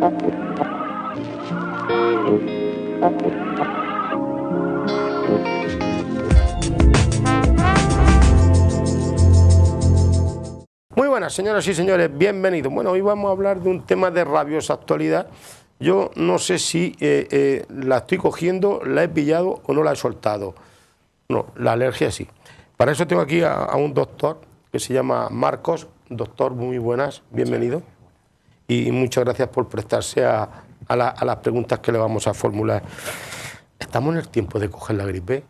Muy buenas, señoras y señores, bienvenidos. Bueno, hoy vamos a hablar de un tema de rabiosa actualidad. Yo no sé si la estoy cogiendo, la he pillado o no la he soltado. No, la alergia sí. Para eso tengo aquí a un doctor que se llama Marcos. Doctor, muy buenas, bienvenido. Y muchas gracias por prestarse a las preguntas que le vamos a formular. ¿Estamos en el tiempo de coger la gripe?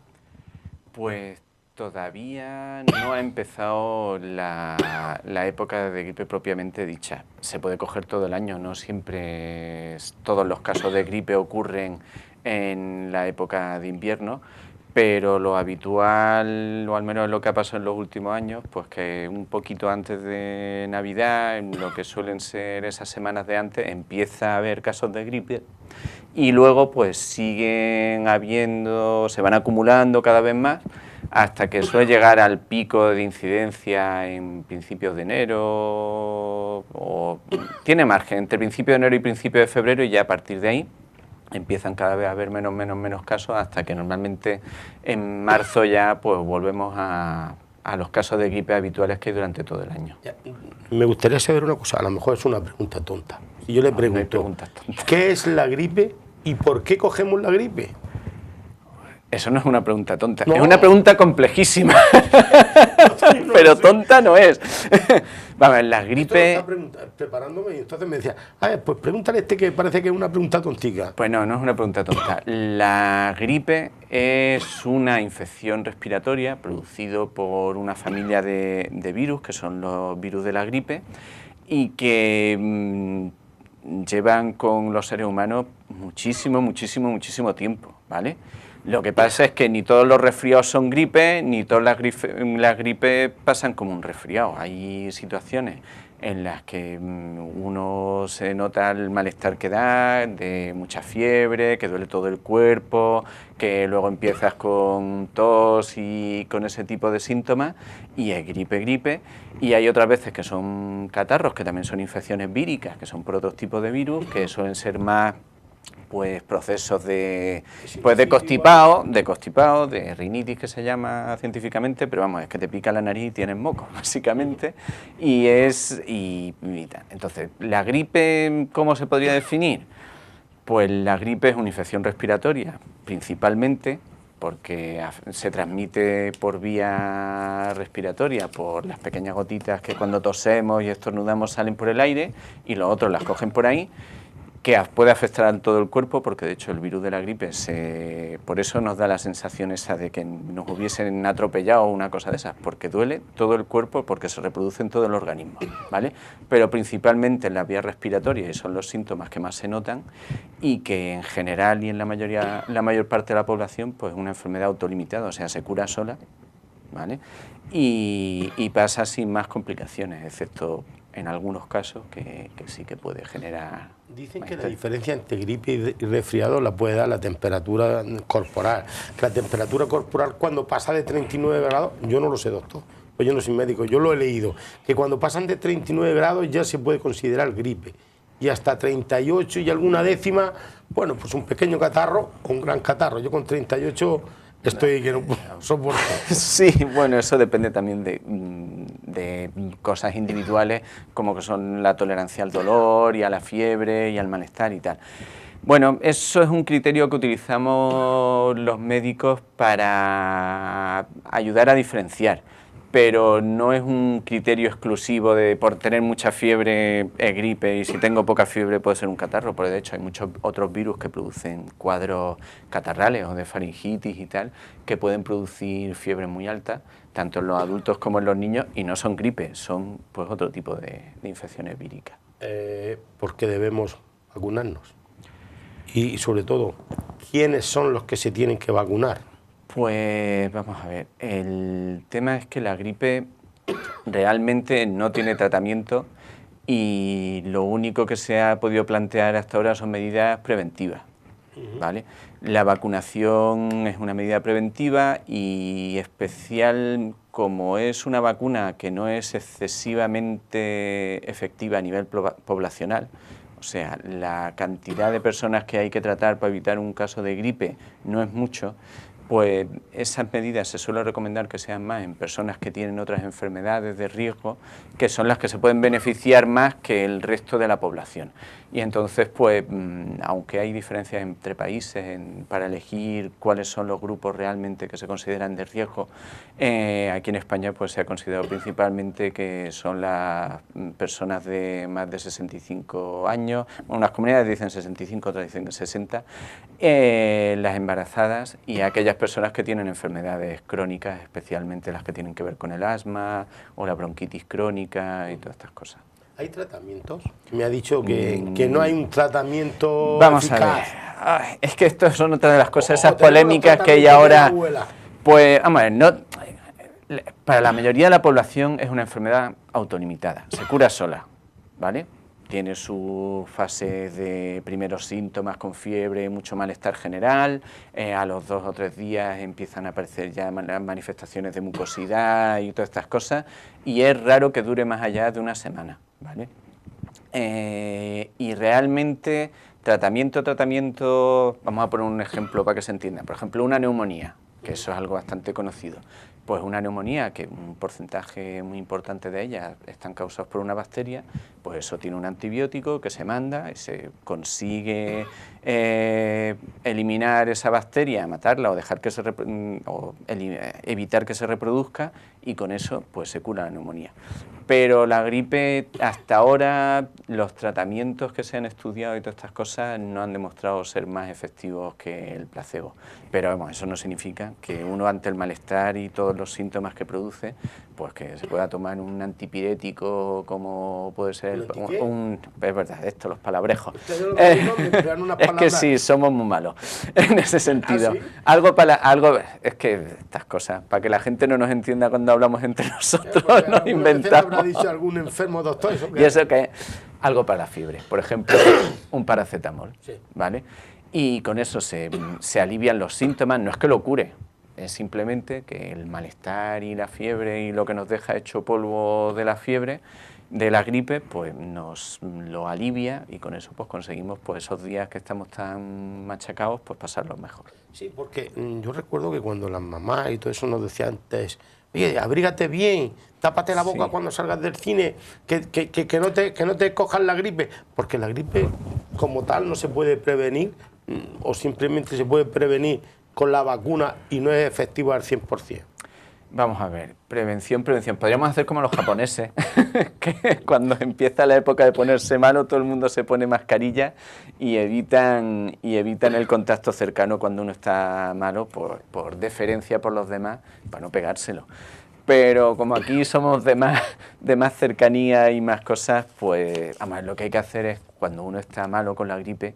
Pues todavía no ha empezado la época de gripe propiamente dicha. Se puede coger todo el año, no siempre todos los casos de gripe ocurren en la época de invierno, pero lo habitual, o al menos lo que ha pasado en los últimos años, pues que un poquito antes de Navidad, en lo que suelen ser esas semanas de antes, empieza a haber casos de gripe y luego pues siguen habiendo, se van acumulando cada vez más hasta que suele llegar al pico de incidencia en principios de enero, o tiene margen entre principio de enero y principio de febrero, y ya a partir de ahí empiezan cada vez a haber menos casos, hasta que normalmente en marzo ya pues volvemos a los casos de gripe habituales que hay durante todo el año. Me gustaría saber una cosa, a lo mejor es una pregunta tonta. Si yo le pregunto, ¿qué es la gripe y por qué cogemos la gripe? Eso no es una pregunta tonta, no. Es una pregunta complejísima, pero tonta no es. Vamos, la gripe... Preparándome, y entonces me decía, pues pregúntale a este que parece que es una pregunta tontica. Pues no, no es una pregunta tonta. La gripe es una infección respiratoria producido por una familia de virus, que son los virus de la gripe, y que llevan con los seres humanos muchísimo tiempo, ¿vale? Lo que pasa es que ni todos los resfriados son gripe, ni todas las gripes pasan como un resfriado. Hay situaciones en las que uno se nota el malestar que da, de mucha fiebre, que duele todo el cuerpo, que luego empiezas con tos y con ese tipo de síntomas, y es gripe. Y hay otras veces que son catarros, que también son infecciones víricas, que son por otros tipos de virus, que suelen ser más pues procesos de constipado, de rinitis, que se llama científicamente, pero vamos, es que te pica la nariz y tienes moco, básicamente, y tal. Entonces, ¿la gripe cómo se podría definir? Pues la gripe es una infección respiratoria, principalmente, porque se transmite por vía respiratoria, por las pequeñas gotitas que cuando tosemos y estornudamos salen por el aire, y los otros las cogen por ahí, que puede afectar a todo el cuerpo, porque de hecho el virus de la gripe por eso nos da la sensación esa de que nos hubiesen atropellado o una cosa de esas, porque duele todo el cuerpo, porque se reproduce en todo el organismo, ¿vale? Pero principalmente en la vía respiratoria, y son los síntomas que más se notan, y que en general y en la mayor parte de la población, pues es una enfermedad autolimitada, o sea, se cura sola, ¿vale? Y pasa sin más complicaciones, excepto en algunos casos que sí que puede generar... Dicen que la diferencia entre gripe y resfriado la puede dar la temperatura corporal. La temperatura corporal cuando pasa de 39 grados, yo no lo sé, doctor, pues yo no soy médico, yo lo he leído, que cuando pasan de 39 grados ya se puede considerar gripe. Y hasta 38 y alguna décima, bueno, pues un pequeño catarro o un gran catarro. Yo con 38... estoy que no soporto. Sí, bueno, eso depende también de cosas individuales, como que son la tolerancia al dolor y a la fiebre y al malestar y tal. Bueno, eso es un criterio que utilizamos los médicos para ayudar a diferenciar, pero no es un criterio exclusivo de por tener mucha fiebre es gripe, y si tengo poca fiebre puede ser un catarro, porque de hecho hay muchos otros virus que producen cuadros catarrales o de faringitis y tal, que pueden producir fiebre muy alta, tanto en los adultos como en los niños, y no son gripe, son pues otro tipo de infecciones víricas. ¿Por qué debemos vacunarnos? Y sobre todo, ¿quiénes son los que se tienen que vacunar? Pues vamos a ver, el tema es que la gripe realmente no tiene tratamiento, y lo único que se ha podido plantear hasta ahora son medidas preventivas, ¿vale? La vacunación es una medida preventiva, y especial como es una vacuna que no es excesivamente efectiva a nivel poblacional, O sea, la cantidad de personas que hay que tratar para evitar un caso de gripe no es mucho, pues esas medidas se suele recomendar que sean más en personas que tienen otras enfermedades de riesgo, que son las que se pueden beneficiar más que el resto de la población. Y entonces, pues, aunque hay diferencias entre países para elegir cuáles son los grupos realmente que se consideran de riesgo, aquí en España pues se ha considerado principalmente que son las personas de más de 65 años, unas comunidades dicen 65, otras dicen 60, las embarazadas y aquellas personas que tienen enfermedades crónicas, especialmente las que tienen que ver con el asma o la bronquitis crónica y todas estas cosas. ¿Hay tratamientos? Me ha dicho que no hay un tratamiento Vamos eficaz. a ver. Ay, es que esto son otras de las cosas, esas polémicas que hay ahora. Pues, vamos a ver, no, para la mayoría de la población es una enfermedad autolimitada, se cura sola, ¿vale? Tiene su fase de primeros síntomas con fiebre, mucho malestar general, a los 2 o 3 días empiezan a aparecer ya las manifestaciones de mucosidad y todas estas cosas, y es raro que dure más allá de una semana, ¿vale? Y realmente, tratamiento, vamos a poner un ejemplo para que se entienda, por ejemplo, una neumonía, que eso es algo bastante conocido. Pues una neumonía, que un porcentaje muy importante de ellas están causadas por una bacteria, pues eso tiene un antibiótico que se manda y se consigue eliminar esa bacteria, matarla o dejar que se evitar que se reproduzca, y con eso pues se cura la neumonía. Pero la gripe, hasta ahora, los tratamientos que se han estudiado y todas estas cosas no han demostrado ser más efectivos que el placebo. Pero vamos, eso no significa que uno ante el malestar y todos los síntomas que produce, pues que se pueda tomar un antipirético como puede ser es verdad, esto, los palabrejos. Es que sí, somos muy malos en ese sentido. ¿Ah, sí? Es que estas cosas, para que la gente no nos entienda cuando hablamos entre nosotros, nos inventamos. ¿Habrá dicho algún enfermo doctor? Y eso que algo para la fiebre, por ejemplo, un paracetamol, sí, ¿vale? Y con eso se alivian los síntomas, no es que lo cure, es simplemente que el malestar y la fiebre y lo que nos deja hecho polvo de la fiebre, de la gripe, pues nos lo alivia, y con eso pues conseguimos pues esos días que estamos tan machacados, pues pasarlos mejor. Sí, porque yo recuerdo que cuando las mamás y todo eso nos decían antes, oye, abrígate bien, tápate la boca, sí, cuando salgas del cine, que no te cojan la gripe, porque la gripe como tal no se puede prevenir, o simplemente se puede prevenir con la vacuna y no es efectivo al 100%. Vamos a ver, prevención. Podríamos hacer como los japoneses, que cuando empieza la época de ponerse malo, todo el mundo se pone mascarilla y evitan el contacto cercano cuando uno está malo, por deferencia por los demás, para no pegárselo. Pero como aquí somos de más cercanía y más cosas, pues además lo que hay que hacer es, cuando uno está malo con la gripe,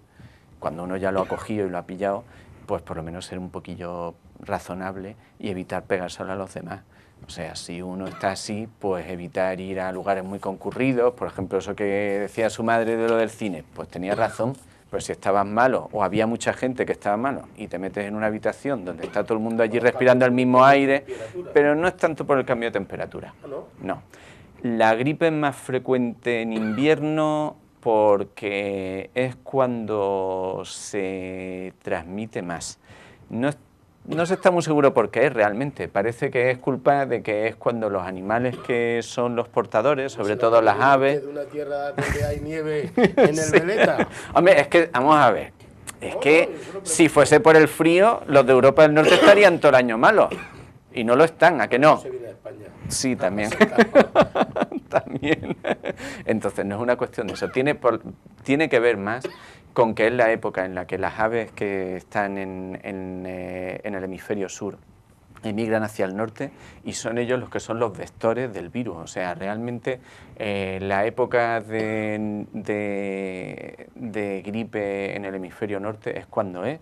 cuando uno ya lo ha cogido y lo ha pillado, pues por lo menos ser un poquillo razonable y evitar pegárselo a los demás. O sea, si uno está así, pues evitar ir a lugares muy concurridos. Por ejemplo, eso que decía su madre de lo del cine, pues tenía razón. Pero si estabas malo o había mucha gente que estaba malo y te metes en una habitación donde está todo el mundo allí respirando el mismo aire, pero no es tanto por el cambio de temperatura. No. La gripe es más frecuente en invierno porque es cuando se transmite más. No se está muy seguro por qué es realmente. Parece que es culpa de que es cuando los animales que son los portadores, sobre todo las aves... ¿De una tierra donde hay nieve en el Veleta? Hombre, es que, vamos a ver, es que si fuese por el frío, los de Europa del Norte estarían todo el año malos. Y no lo están, ¿a que no? Se viene a España. Sí, también. También. Entonces, no es una cuestión de eso. Tiene que ver más con que es la época en la que las aves que están en el hemisferio sur emigran hacia el norte, y son ellos los que son los vectores del virus. O sea, realmente la época de gripe en el hemisferio norte es cuando es,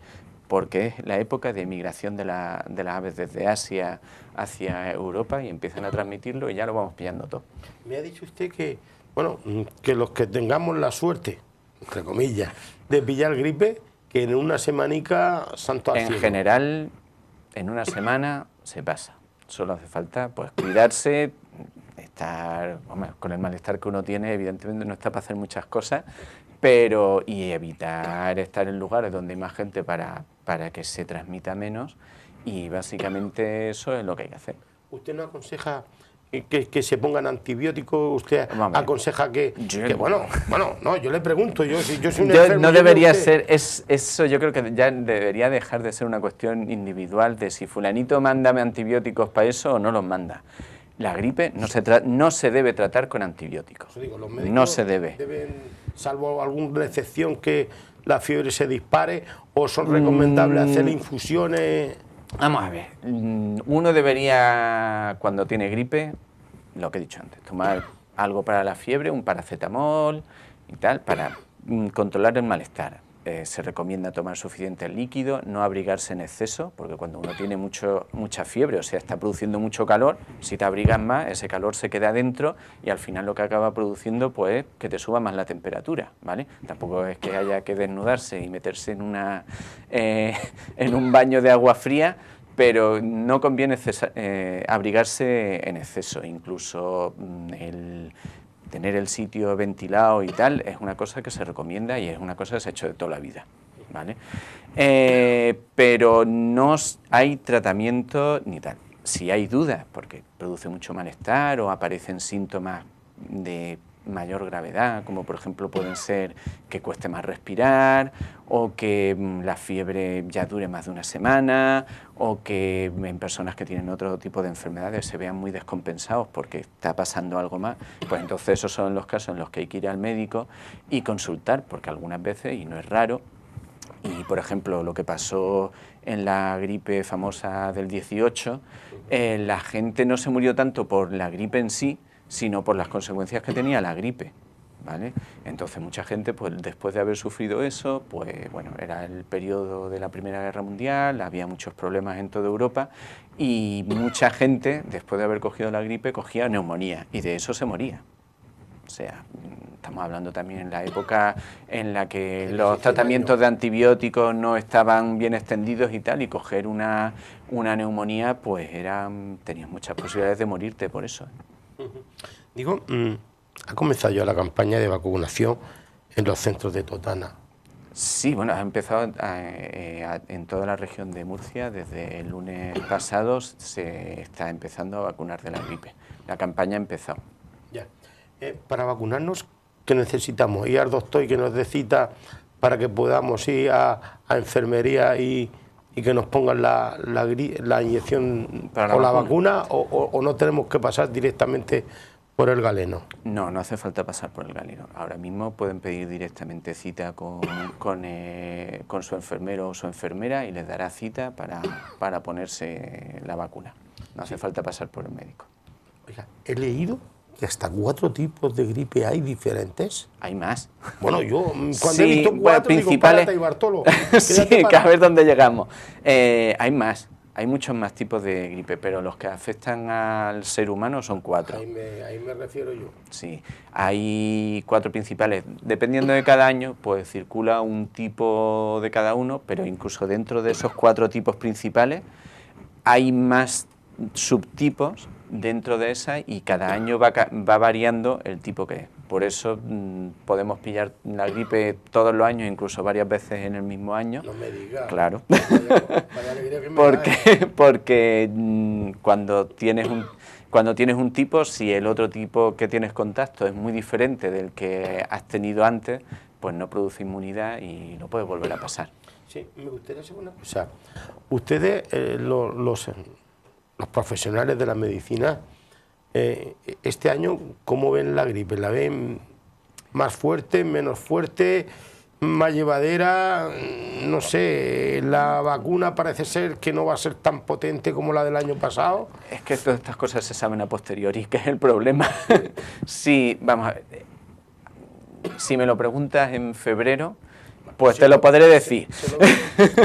porque es la época de migración de las aves desde Asia hacia Europa, y empiezan a transmitirlo y ya lo vamos pillando todo. Me ha dicho usted que, bueno, que los que tengamos la suerte, entre comillas, de pillar gripe, que en una semanica santo al cielo. En general, en una semana se pasa. Solo hace falta pues cuidarse, estar con el malestar que uno tiene, evidentemente no está para hacer muchas cosas, y evitar estar en lugares donde hay más gente para que se transmita menos, y básicamente eso es lo que hay que hacer. ¿Usted no aconseja que se pongan antibióticos? ¿Usted aconseja no, yo le pregunto, yo soy un enfermo. No debería ser, eso yo creo que ya debería dejar de ser una cuestión individual de si fulanito mándame antibióticos para eso o no los manda. La gripe no se debe tratar con antibióticos. Digo, los médicos no se debe. Deben, salvo alguna excepción que la fiebre se dispare, o son recomendables hacer infusiones. Vamos a ver, uno debería, cuando tiene gripe, lo que he dicho antes, tomar algo para la fiebre, un paracetamol y tal, para controlar el malestar. Se recomienda tomar suficiente líquido, no abrigarse en exceso, porque cuando uno tiene mucha fiebre, o sea, está produciendo mucho calor, si te abrigas más, ese calor se queda dentro y al final lo que acaba produciendo, pues, que te suba más la temperatura, ¿vale? Tampoco es que haya que desnudarse y meterse en un baño de agua fría, pero no conviene abrigarse en exceso, incluso tener el sitio ventilado y tal es una cosa que se recomienda y es una cosa que se ha hecho de toda la vida, ¿vale? Pero no hay tratamiento ni tal. Si hay dudas, porque produce mucho malestar o aparecen síntomas de mayor gravedad, como por ejemplo pueden ser que cueste más respirar, o que la fiebre ya dure más de una semana, o que en personas que tienen otro tipo de enfermedades se vean muy descompensados porque está pasando algo más, pues entonces esos son los casos en los que hay que ir al médico y consultar, porque algunas veces, y no es raro, y por ejemplo lo que pasó en la gripe famosa del 18, la gente no se murió tanto por la gripe en sí, sino por las consecuencias que tenía la gripe, ¿vale? Entonces mucha gente, pues después de haber sufrido eso, pues bueno, era el periodo de la Primera Guerra Mundial, había muchos problemas en toda Europa y mucha gente, después de haber cogido la gripe, cogía neumonía y de eso se moría. O sea, estamos hablando también en la época en la que los tratamientos de antibióticos no estaban bien extendidos y tal, y coger una neumonía, pues tenías muchas posibilidades de morirte por eso. Digo, ha comenzado ya la campaña de vacunación en los centros de Totana. Sí, bueno, ha empezado en toda la región de Murcia. Desde el lunes pasado se está empezando a vacunar de la gripe. La campaña ha empezado. Ya. Para vacunarnos, ¿qué necesitamos? ¿Ir al doctor y que nos dé cita para que podamos ir a enfermería y que nos pongan la inyección o la vacuna, o no tenemos que pasar directamente por el galeno? No, no hace falta pasar por el galeno. Ahora mismo pueden pedir directamente cita con su enfermero o su enfermera y les dará cita para ponerse la vacuna. No hace falta pasar por el médico. Oiga, he leído que hasta 4 tipos de gripe hay diferentes. Hay más. Bueno, yo cuando he visto 4, principales, digo, párate y Bartolo. Sí, que a ver dónde llegamos. Hay más. Hay muchos más tipos de gripe, pero los que afectan al ser humano son 4. Ahí me refiero yo. Sí, hay 4 principales. Dependiendo de cada año, pues circula un tipo de cada uno, pero incluso dentro de esos 4 tipos principales hay más subtipos dentro de esa y cada año va variando el tipo que es. Por eso podemos pillar la gripe todos los años, incluso varias veces en el mismo año. No me digas. Claro. Vaya alegría que me porque cuando tienes un tipo, si el otro tipo que tienes contacto es muy diferente del que has tenido antes, pues no produce inmunidad y no puede volver a pasar. Sí, me gustaría saber una cosa. Ustedes, los profesionales de la medicina, este año, ¿cómo ven la gripe? ¿La ven más fuerte, menos fuerte, más llevadera? No sé, la vacuna parece ser que no va a ser tan potente como la del año pasado. Es que todas estas cosas se saben a posteriori, que es el problema. Sí, vamos a ver. Si me lo preguntas en febrero, pues te lo podré decir.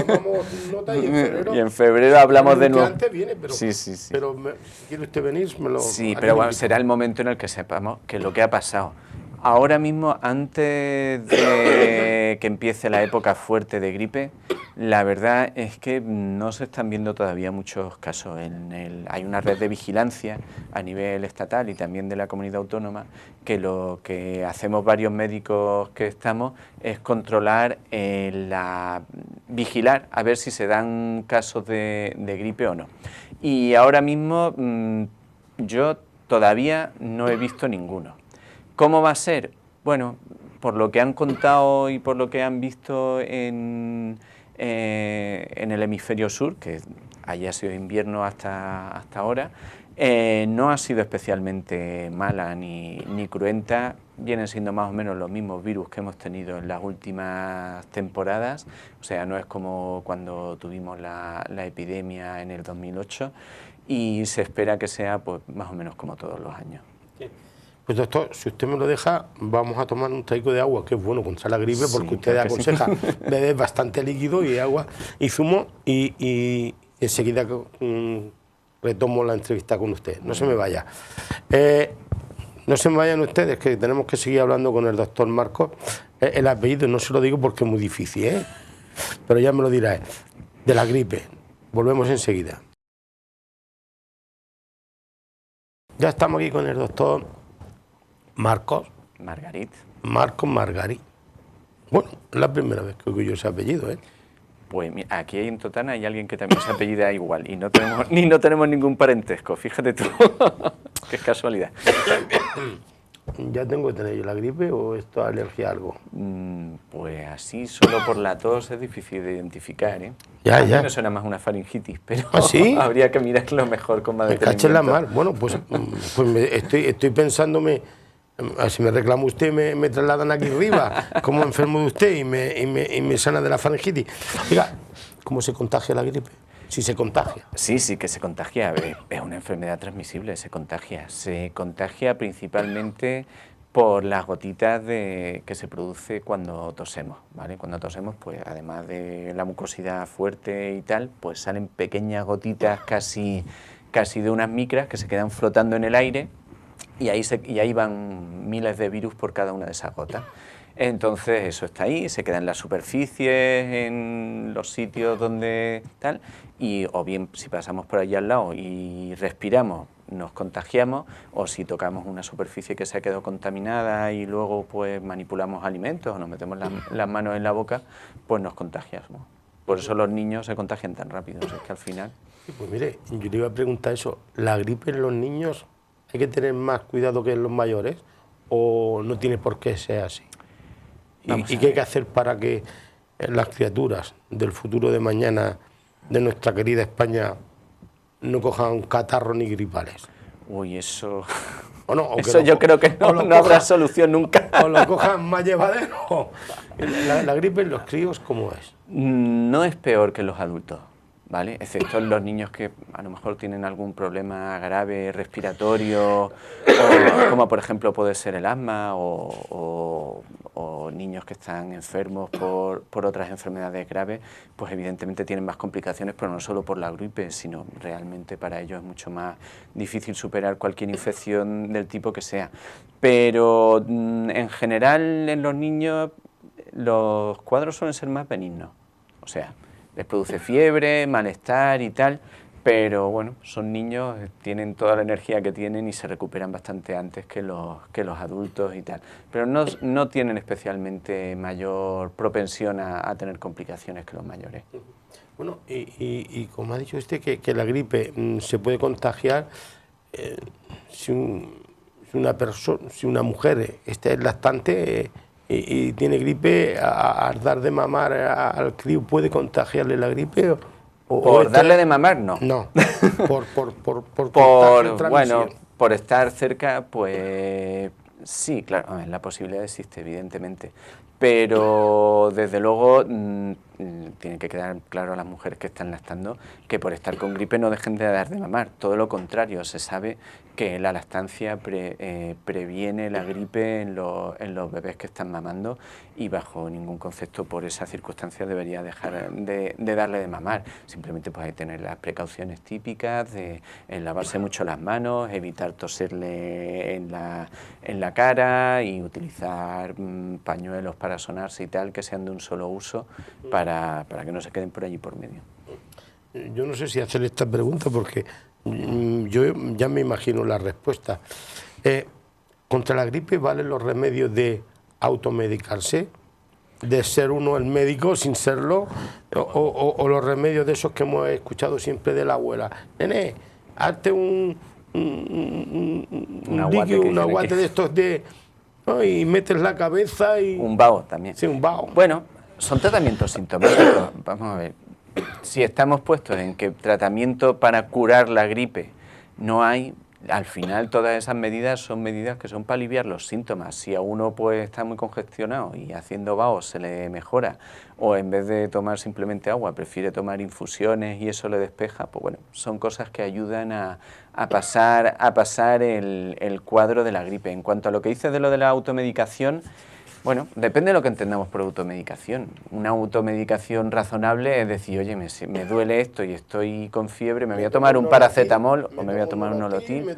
Tomamos nota y en febrero hablamos de nuevo. Antes viene, pero, sí. Pero ¿quiere usted venir? Sí, pero bueno, será el momento en el que sepamos que lo que ha pasado. Ahora mismo, antes de que empiece la época fuerte de gripe, La verdad es que no se están viendo todavía muchos casos. Hay una red de vigilancia a nivel estatal y también de la comunidad autónoma, que lo que hacemos varios médicos que estamos es controlar, vigilar a ver si se dan casos de gripe o no. Y ahora mismo yo todavía no he visto ninguno. ¿Cómo va a ser? Bueno, por lo que han contado y por lo que han visto en el hemisferio sur, que allí ha sido invierno hasta ahora, no ha sido especialmente mala ni cruenta. Vienen siendo más o menos los mismos virus que hemos tenido en las últimas temporadas, o sea, no es como cuando tuvimos la epidemia en el 2008, y se espera que sea pues más o menos como todos los años. Pues doctor, si usted me lo deja, vamos a tomar un trago de agua, que es bueno contra la gripe, porque usted claro aconseja beber bastante líquido y agua y zumo, y enseguida retomo la entrevista con usted. No se me vaya. No se me vayan ustedes, que tenemos que seguir hablando con el doctor Marcos. El apellido no se lo digo porque es muy difícil, ¿eh? Pero ya me lo dirá él. De la gripe. Volvemos enseguida. Ya estamos aquí con el doctor Marcos Margarit. Marcos Margarit. Bueno, es la primera vez que oigo yo ese apellido, ¿eh? Pues mira, aquí en Totana hay alguien que también se apellida igual y no tenemos ningún parentesco, fíjate tú. Qué casualidad. ¿Ya tengo que tener yo la gripe o esto es alergia a algo? Pues así, solo por la tos es difícil de identificar, ¿eh? Ya, a mí ya. me suena más una faringitis, pero ¿Ah, sí? habría que mirarlo mejor con más Me detenimiento. caché la mar. Bueno, pues estoy pensándome, si me reclama usted, me trasladan aquí arriba, como enfermo de usted, y me sana de la faringitis. Oiga, ¿cómo se contagia la gripe? Si se contagia. Sí, que se contagia. Es una enfermedad transmisible, se contagia. Se contagia principalmente por las gotitas que se produce cuando tosemos, ¿vale? Cuando tosemos, pues además de la mucosidad fuerte y tal, pues salen pequeñas gotitas casi de unas micras que se quedan flotando en el aire, y ahí van miles de virus por cada una de esas gotas. Entonces eso está ahí, se queda en las superficies, en los sitios donde tal, y o bien si pasamos por allí al lado y respiramos, nos contagiamos, o si tocamos una superficie que se ha quedado contaminada y luego pues manipulamos alimentos o nos metemos las manos en la boca, pues nos contagiamos. Por eso los niños se contagian tan rápido, o sea, es que al final... Pues mire, yo le iba a preguntar eso, ¿la gripe en los niños hay que tener más cuidado que en los mayores o no tiene por qué ser así? ¿Y qué hay que hacer para que las criaturas del futuro de mañana de nuestra querida España no cojan catarro ni gripales? Uy, eso... Eso yo creo que no habrá solución nunca. O lo cojan más llevadero. La gripe en los críos, ¿cómo es? No es peor que los adultos, ¿vale? Excepto en los niños que a lo mejor tienen algún problema grave respiratorio, o como por ejemplo puede ser el asma, o niños que están enfermos por otras enfermedades graves, pues evidentemente tienen más complicaciones, pero no solo por la gripe, sino realmente para ellos es mucho más difícil superar cualquier infección del tipo que sea. Pero en general en los niños los cuadros suelen ser más benignos, o sea, les produce fiebre, malestar y tal, pero bueno, son niños, tienen toda la energía que tienen y se recuperan bastante antes que los adultos y tal, pero no tienen especialmente mayor propensión a tener complicaciones que los mayores. Bueno, y como ha dicho usted que la gripe se puede contagiar si una mujer está lactante y tiene gripe, al dar de mamar al crío, ¿puede contagiarle la gripe? ¿Por darle de mamar? No. No, por estar cerca, pues sí, claro, la posibilidad existe, evidentemente. Pero desde luego tiene que quedar claro a las mujeres que están lactando que por estar con gripe no dejen de dar de mamar. Todo lo contrario, se sabe que la lactancia previene la gripe en los bebés que están mamando, y bajo ningún concepto por esa circunstancia debería dejar de darle de mamar. Simplemente pues hay que tener las precauciones típicas de lavarse mucho las manos, evitar toserle en la la cara y utilizar pañuelos para sonarse y tal, que sean de un solo uso, para que no se queden por allí por medio. Yo no sé si hacer esta pregunta porque yo ya me imagino la respuesta. ¿Contra la gripe valen los remedios de automedicarse? ¿De ser uno el médico sin serlo? ¿O los remedios de esos que hemos escuchado siempre de la abuela? Nene, hazte un aguate de estos de... ¿no? Y metes la cabeza y... Un vaho también. Sí, un vaho. Bueno, son tratamientos sintomáticos. Vamos a ver. Si estamos puestos en que tratamiento para curar la gripe no hay, al final todas esas medidas son medidas que son para aliviar los síntomas. Si a uno pues está muy congestionado y haciendo vahos se le mejora, o en vez de tomar simplemente agua prefiere tomar infusiones y eso le despeja, pues bueno, son cosas que ayudan a pasar el cuadro de la gripe. En cuanto a lo que dices de lo de la automedicación, bueno, depende de lo que entendamos por automedicación. Una automedicación razonable es decir, oye, me duele esto y estoy con fiebre, me voy a tomar un paracetamol o me voy a tomar un Nolotil.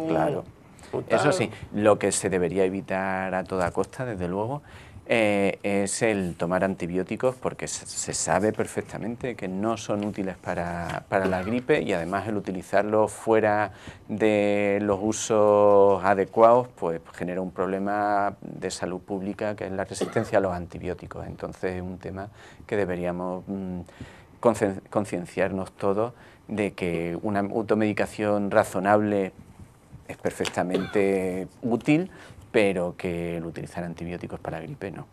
Claro, eso sí, lo que se debería evitar a toda costa, desde luego, es el tomar antibióticos, porque se sabe perfectamente que no son útiles para la gripe, y además el utilizarlos fuera de los usos adecuados pues genera un problema de salud pública, que es la resistencia a los antibióticos. Entonces es un tema que deberíamos concienciarnos todos de que una automedicación razonable es perfectamente útil, pero que el utilizar antibióticos para la gripe no.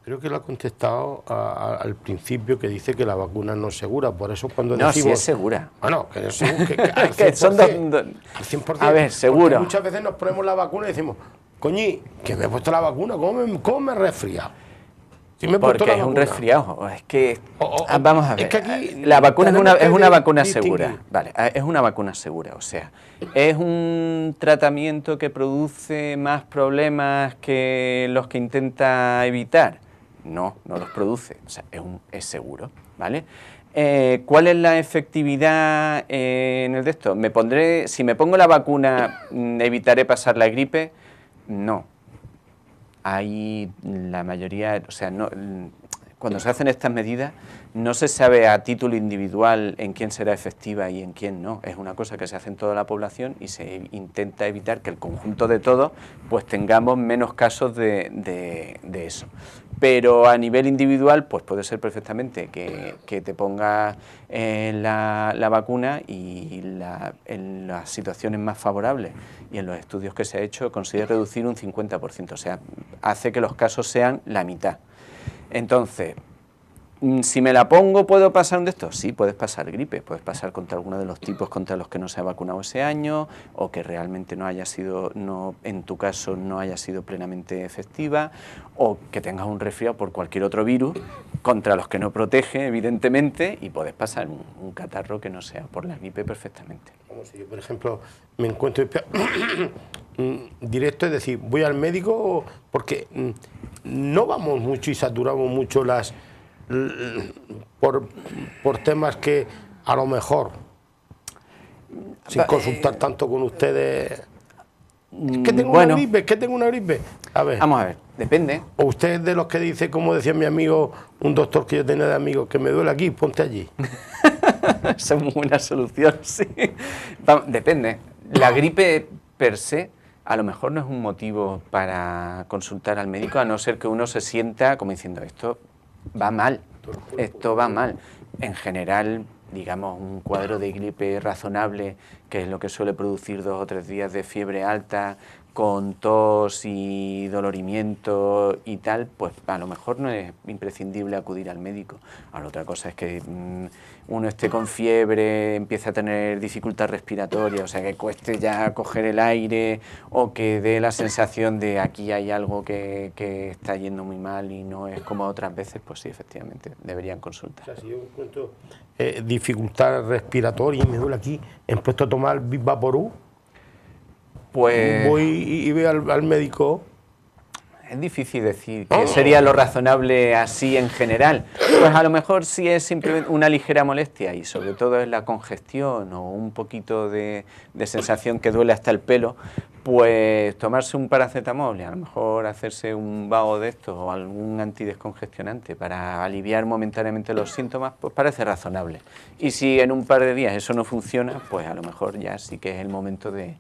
Creo que lo ha contestado al principio, que dice que la vacuna no es segura, por eso cuando no, decimos... sí es segura. Bueno, que es seguro, que que son al 100%. A ver, seguro. Muchas veces nos ponemos la vacuna y decimos, coñi, que me he puesto la vacuna, ¿cómo me he resfriado? Si me he puesto porque la es un vacuna. resfriado, es que... vamos a ver, es que aquí la vacuna es una vacuna distinguir. segura, vale, es una vacuna segura, o sea, es un tratamiento que produce más problemas que los que intenta evitar. No los produce, o sea, es seguro, ¿vale? ¿Cuál es la efectividad en el de esto? Si me pongo la vacuna, ¿evitaré pasar la gripe? No. Hay la mayoría, o sea, cuando se hacen estas medidas no se sabe a título individual en quién será efectiva y en quién no. Es una cosa que se hace en toda la población y se intenta evitar que el conjunto de todos pues tengamos menos casos de eso. Pero a nivel individual pues puede ser perfectamente que te pongas la vacuna y en las situaciones más favorables y en los estudios que se ha hecho consigue reducir un 50%, o sea, hace que los casos sean la mitad. Entonces, si me la pongo, ¿puedo pasar un de estos? Sí, puedes pasar gripe, puedes pasar contra alguno de los tipos contra los que no se ha vacunado ese año, o que realmente en tu caso no haya sido plenamente efectiva, o que tengas un resfriado por cualquier otro virus contra los que no protege, evidentemente, y puedes pasar un catarro que no sea por la gripe perfectamente. Como si yo, por ejemplo, me encuentro directo, es decir, voy al médico porque no vamos mucho y saturamos mucho por temas que a lo mejor, sin consultar tanto con ustedes, es que tengo una gripe, A ver. Vamos a ver, depende. O usted es de los que dice, como decía mi amigo, un doctor que yo tenía de amigo, que me duele aquí, ponte allí. Esa es muy buena solución, sí. Depende. La gripe per se a lo mejor no es un motivo para consultar al médico, a no ser que uno se sienta como diciendo, esto va mal. En general, digamos, un cuadro de gripe razonable, que es lo que suele producir 2 o 3 días de fiebre alta, con tos y dolorimiento y tal, pues a lo mejor no es imprescindible acudir al médico. Ahora, otra cosa es que uno esté con fiebre, empiece a tener dificultad respiratoria, o sea, que cueste ya coger el aire, o que dé la sensación de aquí hay algo que está yendo muy mal y no es como otras veces, pues sí, efectivamente, deberían consultar. O sea, si yo encuentro dificultad respiratoria y me duele aquí, ¿he puesto a tomar Vaporú? Pues voy y veo al médico. Es difícil decir qué sería lo razonable así en general. Pues a lo mejor si es simplemente una ligera molestia y sobre todo es la congestión o un poquito de sensación que duele hasta el pelo, Pues tomarse un paracetamol y a lo mejor hacerse un vaho de estos o algún antidescongestionante para aliviar momentáneamente los síntomas, pues parece razonable. Y si en un par de días eso no funciona, pues a lo mejor ya sí que es el momento de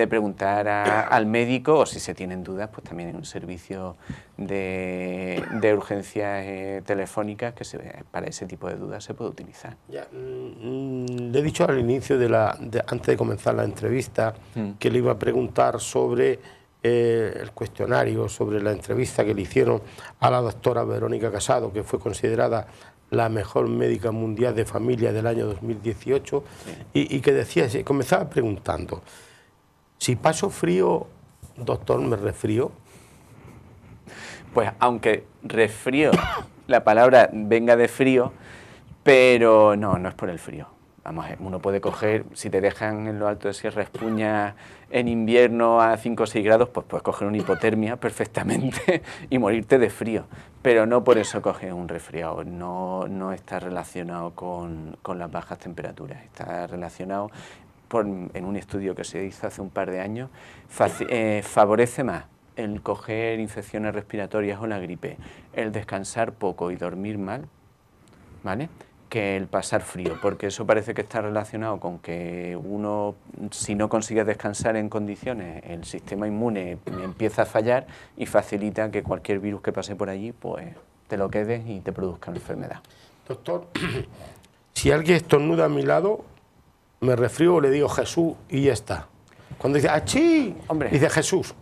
preguntar al médico, o si se tienen dudas, pues también en un servicio de urgencias telefónicas que para ese tipo de dudas se puede utilizar. Ya, le he dicho al inicio, antes de comenzar la entrevista, que le iba a preguntar sobre el cuestionario, sobre la entrevista que le hicieron a la doctora Verónica Casado, que fue considerada la mejor médica mundial de familia del año 2018, y que decía, comenzaba preguntando: si paso frío, doctor, ¿me resfrío? Pues aunque resfrío, la palabra venga de frío, pero no es por el frío. Vamos, uno puede coger, si te dejan en lo alto de Sierra Espuña en invierno a 5 o 6 grados, pues puedes coger una hipotermia perfectamente y morirte de frío. Pero no por eso coges un resfriado, no está relacionado con las bajas temperaturas, está relacionado, en un estudio que se hizo hace un par de años, favorece más el coger infecciones respiratorias o la gripe, el descansar poco y dormir mal, ¿vale?, que el pasar frío, porque eso parece que está relacionado con que uno, si no consigue descansar en condiciones, el sistema inmune empieza a fallar y facilita que cualquier virus que pase por allí, pues te lo quedes y te produzca una enfermedad. Doctor, si alguien estornuda a mi lado, me resfrío, le digo Jesús y ya está. Cuando dice ¡achí!, hombre, dice Jesús.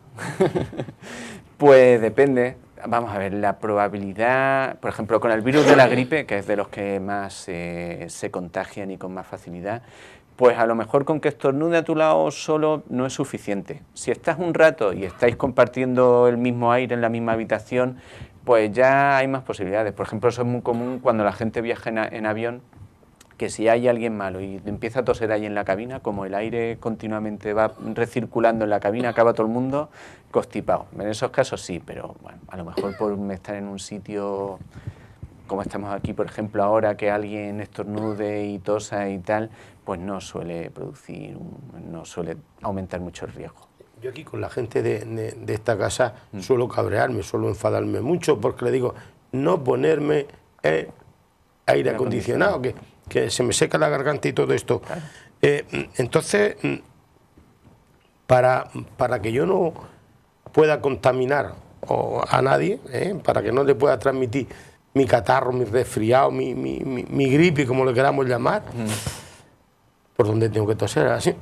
Pues depende. Vamos a ver, la probabilidad, por ejemplo, con el virus de la gripe, que es de los que más se contagian y con más facilidad, pues a lo mejor con que estornude a tu lado solo no es suficiente. Si estás un rato y estáis compartiendo el mismo aire en la misma habitación, pues ya hay más posibilidades. Por ejemplo, eso es muy común cuando la gente viaja en avión, que si hay alguien malo y empieza a toser ahí en la cabina, como el aire continuamente va recirculando en la cabina, acaba todo el mundo constipado. En esos casos sí, pero bueno, a lo mejor por estar en un sitio como estamos aquí, por ejemplo, ahora, que alguien estornude y tosa y tal, pues no suele aumentar mucho el riesgo. Yo aquí con la gente de esta casa suelo cabrearme, suelo enfadarme mucho, porque le digo, no ponerme aire acondicionado, que se me seca la garganta y todo esto. Claro. Entonces, para que yo no pueda contaminar a nadie, para que no le pueda transmitir mi catarro, mi resfriado, mi gripe, como le queramos llamar, ¿por dónde tengo que toser? Así.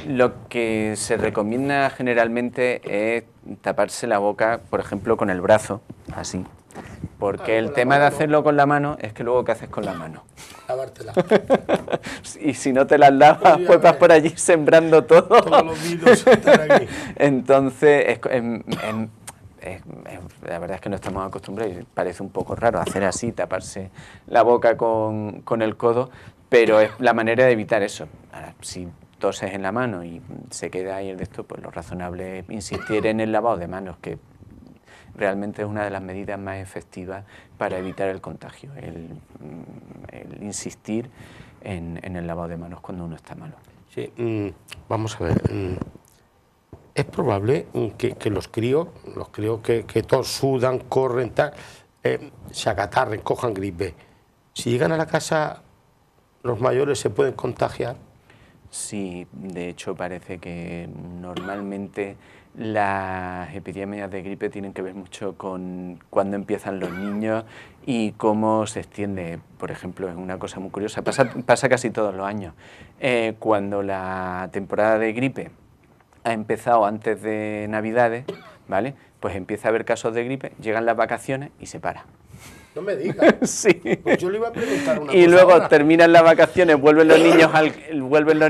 Lo que se recomienda generalmente es taparse la boca, por ejemplo, con el brazo, así. Porque el tema de hacerlo con la mano es que luego, ¿qué haces con la mano? Lavártela. Y si no te las lavas, pues vas por allí sembrando todo. Todos los virus están aquí. Entonces, la verdad es que no estamos acostumbrados, y parece un poco raro hacer así, taparse la boca con el codo, pero es la manera de evitar eso. Ahora, si toses en la mano y se queda ahí el de esto, pues lo razonable es insistir en el lavado de manos, que realmente es una de las medidas más efectivas para evitar el contagio, el insistir en el lavado de manos cuando uno está malo. Sí, vamos a ver, es probable que los críos que todos sudan, corren, tal, se acatarren, cojan gripe. Si llegan a la casa, los mayores se pueden contagiar. Sí, de hecho parece que normalmente las epidemias de gripe tienen que ver mucho con cuándo empiezan los niños y cómo se extiende. Por ejemplo, es una cosa muy curiosa, pasa casi todos los años. Cuando la temporada de gripe ha empezado antes de Navidades, ¿vale?, pues empieza a haber casos de gripe, llegan las vacaciones y se para. No me digas. Sí. Pues yo le iba a preguntar una cosa. Y luego ahora terminan las vacaciones, vuelven los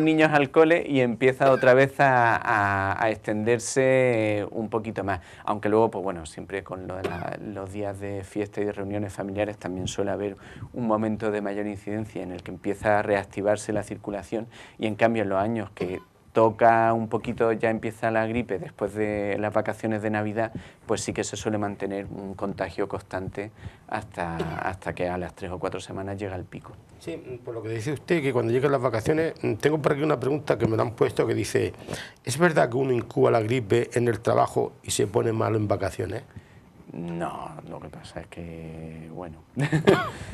niños al cole y empieza otra vez a extenderse un poquito más. Aunque luego, pues bueno, siempre con los días de fiesta y de reuniones familiares también suele haber un momento de mayor incidencia en el que empieza a reactivarse la circulación, y en cambio en los años que toca un poquito, ya empieza la gripe después de las vacaciones de Navidad, pues sí que se suele mantener un contagio constante hasta que a las 3 o 4 semanas llega el pico. Sí, por lo que dice usted, que cuando llegan las vacaciones, tengo por aquí una pregunta que me la han puesto que dice, ¿es verdad que uno incuba la gripe en el trabajo y se pone malo en vacaciones? No, lo que pasa es que, bueno,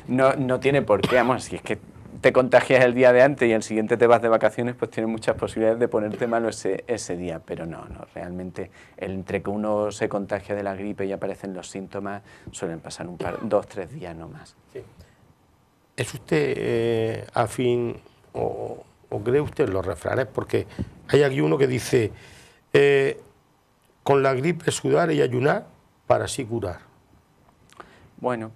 no tiene por qué, vamos, si es que te contagias el día de antes y el siguiente te vas de vacaciones, pues tienes muchas posibilidades de ponerte malo ese día, pero no, realmente entre que uno se contagia de la gripe y aparecen los síntomas, suelen pasar 2 o 3 días no más. Sí. ¿Es usted afín o cree usted en los refranes? Porque hay aquí uno que dice, con la gripe sudar y ayunar para así curar. Bueno,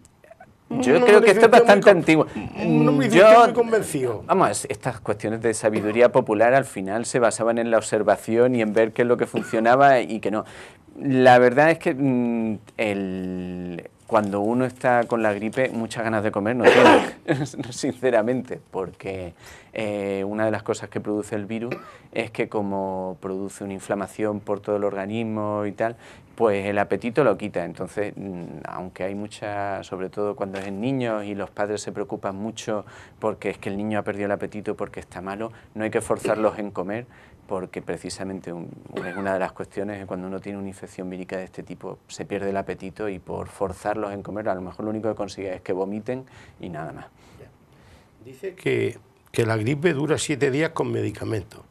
yo creo que esto es bastante antiguo. No me dice usted muy convencido. Vamos, estas cuestiones de sabiduría popular al final se basaban en la observación y en ver qué es lo que funcionaba y qué no. La verdad es que cuando uno está con la gripe, muchas ganas de comer no tiene, sinceramente, porque una de las cosas que produce el virus es que como produce una inflamación por todo el organismo y tal, pues el apetito lo quita. Entonces, aunque hay sobre todo cuando es en niños y los padres se preocupan mucho porque es que el niño ha perdido el apetito porque está malo, no hay que forzarlos en comer, porque precisamente una de las cuestiones es que cuando uno tiene una infección vírica de este tipo se pierde el apetito y por forzarlos en comer a lo mejor lo único que consigue es que vomiten y nada más. Dice que la gripe dura 7 días con medicamento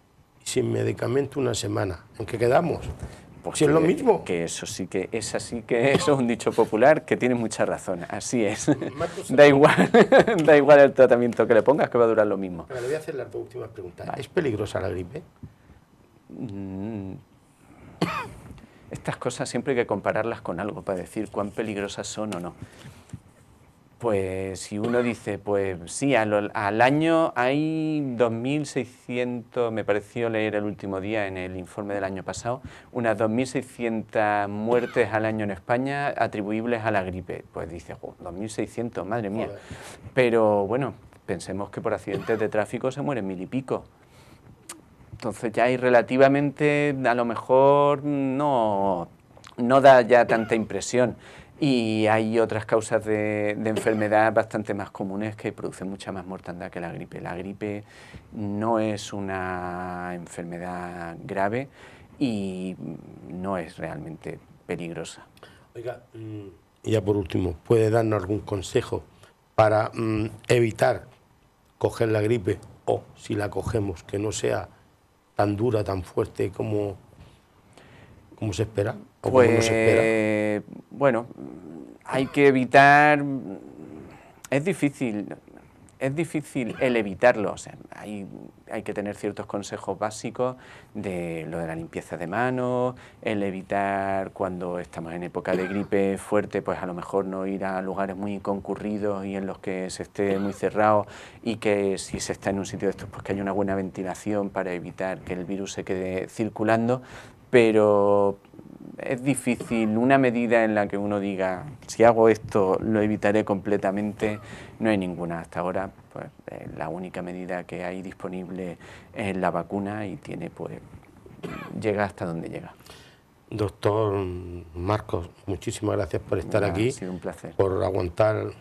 y sin medicamento 1 semana. ¿En qué quedamos? Pues si es lo mismo. Que eso sí que es así, que eso es un dicho popular que tiene mucha razón, así es. Da igual el tratamiento que le pongas, que va a durar lo mismo. Pero le voy a hacer las 2 últimas preguntas. Vale. ¿Es peligrosa la gripe? Estas cosas siempre hay que compararlas con algo para decir cuán peligrosas son o no. Pues si uno dice, pues sí, al año hay 2.600, me pareció leer el último día en el informe del año pasado, unas 2.600 muertes al año en España atribuibles a la gripe. Pues dice, 2.600, madre mía. Joder. Pero bueno, pensemos que por accidentes de tráfico se mueren 1.000 y pico. Entonces ya hay relativamente, a lo mejor no da ya tanta impresión. Y hay otras causas de enfermedad bastante más comunes que producen mucha más mortandad que la gripe. La gripe no es una enfermedad grave y no es realmente peligrosa. Oiga, y ya por último, ¿puede darnos algún consejo para evitar coger la gripe o, si la cogemos, que no sea tan dura, tan fuerte como se espera? ¿O pues, como no se espera? Bueno, hay que evitar... Es difícil el evitarlo. O sea, hay que tener ciertos consejos básicos de lo de la limpieza de manos, el evitar cuando estamos en época de gripe fuerte, pues a lo mejor no ir a lugares muy concurridos y en los que se esté muy cerrado, y que si se está en un sitio de estos, pues que haya una buena ventilación para evitar que el virus se quede circulando. Pero es difícil una medida en la que uno diga, si hago esto lo evitaré completamente, no hay ninguna hasta ahora. Pues la única medida que hay disponible es la vacuna y llega hasta donde llega. Doctor Marcos, muchísimas gracias por estar aquí. Ha sido un placer. Por aguantar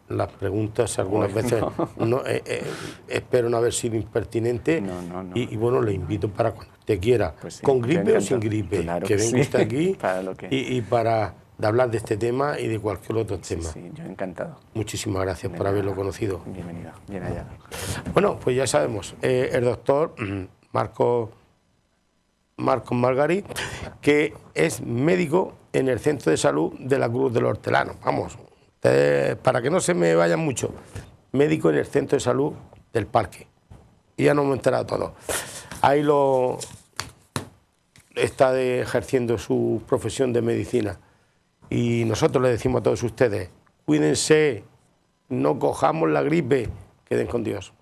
las preguntas, algunas veces espero no haber sido impertinente. No. Y bueno, le invito para cuando usted quiera, pues sí, con gripe o sin gripe, claro que venga usted aquí para de hablar de este tema y de cualquier otro tema. Sí, yo encantado. Muchísimas gracias por haberlo conocido. Bienvenido, bien hallado. Bueno, pues ya sabemos, el doctor Marcos Margari, que es médico en el Centro de Salud de la Cruz del Hortelano. Vamos, para que no se me vayan mucho, médico en el Centro de Salud del Parque. Y ya nos hemos enterado todos. Ahí está ejerciendo su profesión de medicina. Y nosotros le decimos a todos ustedes, cuídense, no cojamos la gripe, queden con Dios.